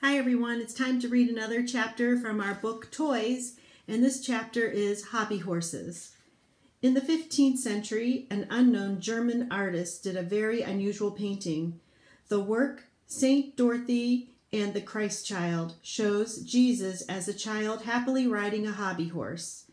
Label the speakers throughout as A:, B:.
A: Hi everyone, it's time to read another chapter from our book Toys, and this chapter is Hobby Horses. In the 15th century, an unknown German artist did a very unusual painting. The work, Saint Dorothy and the Christ Child, shows Jesus as a child happily riding a hobby horse.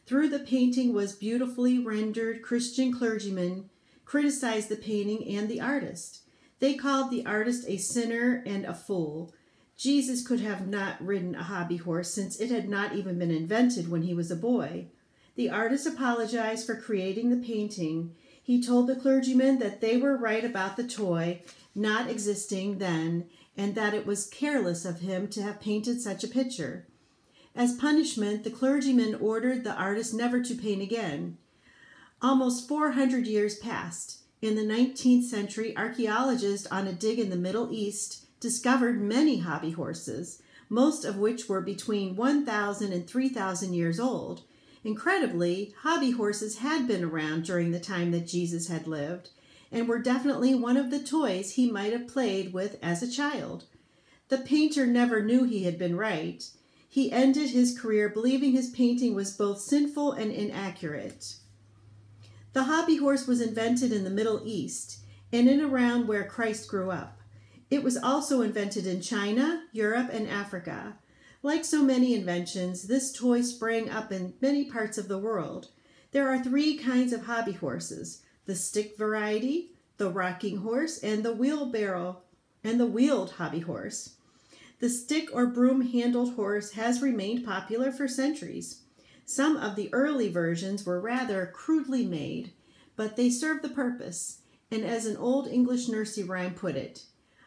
A: Through the painting was beautifully rendered Christian clergymen criticized the painting and the artist. They called the artist a sinner and a fool. Jesus could have not ridden a hobby horse since it had not even been invented when he was a boy. The artist apologized for creating the painting. He told the clergymen that they were right about the toy not existing then and that it was careless of him to have painted such a picture. As punishment, the clergyman ordered the artist never to paint again. Almost 400 years passed. In the 19th century, archaeologists on a dig in the Middle East discovered many hobby horses, most of which were between 1,000 and 3,000 years old. Incredibly, hobby horses had been around during the time that Jesus had lived, and were definitely one of the toys he might have played with as a child. The painter never knew he had been right. He ended his career believing his painting was both sinful and inaccurate. The hobby horse was invented in the Middle East and in around where Christ grew up. It was also invented in China, Europe, and Africa. Like so many inventions, this toy sprang up in many parts of the world. There are three kinds of hobby horses: the stick variety, the rocking horse, and the wheelbarrow and the wheeled hobby horse. The stick or broom-handled horse has remained popular for centuries. Some of the early versions were rather crudely made, but they served the purpose. And as an old English nursery rhyme put it,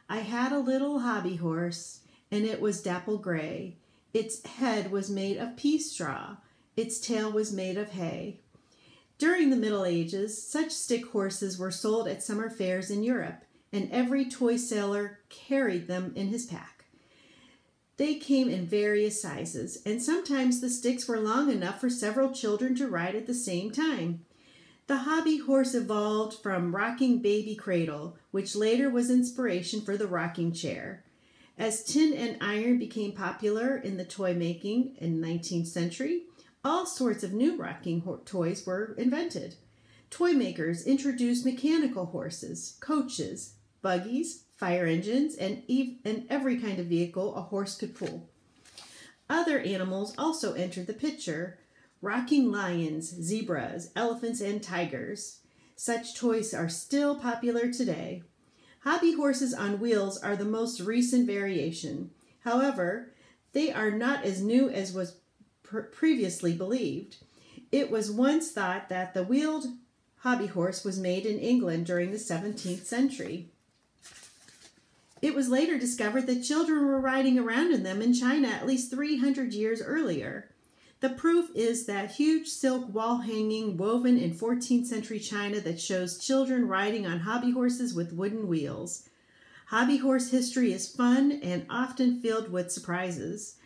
A: I had a little hobby horse, and it was dapple gray. Its head was made of pea straw. Its tail was made of hay. During the Middle Ages, such stick horses were sold at summer fairs in Europe, and every toy seller carried them in his pack. They came in various sizes, and sometimes the sticks were long enough for several children to ride at the same time. The hobby horse evolved from rocking baby cradle, which later was inspiration for the rocking chair. As tin and iron became popular in the toy making in the 19th century, all sorts of new rocking toys were invented. Toy makers introduced mechanical horses, coaches, buggies, fire engines, and every kind of vehicle a horse could pull. Other animals also entered the picture: rocking lions, zebras, elephants, and tigers. Such toys are still popular today. Hobby horses on wheels are the most recent variation. However, they are not as new as was previously believed. It was once thought that the wheeled hobby horse was made in England during the 17th century. It was later discovered that children were riding around in them in China at least 300 years earlier. The proof is that huge silk wall hanging woven in 14th century China that shows children riding on hobby horses with wooden wheels. Hobby horse history is fun and often filled with surprises.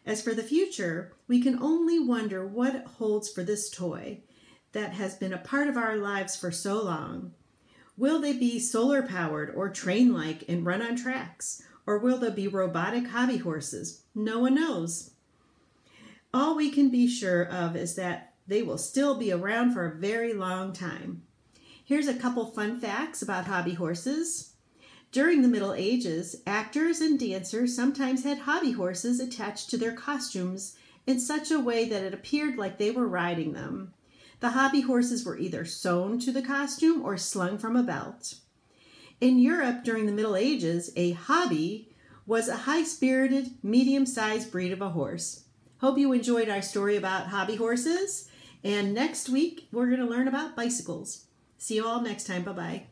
A: As for the future, we can only wonder what it holds for this toy that has been a part of our lives for so long. Will they be solar-powered or train-like and run on tracks? Or will there be robotic hobby horses? No one knows. All we can be sure of is that they will still be around for a very long time. Here's a couple fun facts about hobby horses. During the Middle Ages, actors and dancers sometimes had hobby horses attached to their costumes in such a way that it appeared like they were riding them. The hobby horses were either sewn to the costume or slung from a belt. In Europe during the Middle Ages, a hobby was a high-spirited, medium-sized breed of a horse. Hope you enjoyed our story about hobby horses, and next week we're going to learn about bicycles. See you all next time. Bye-bye.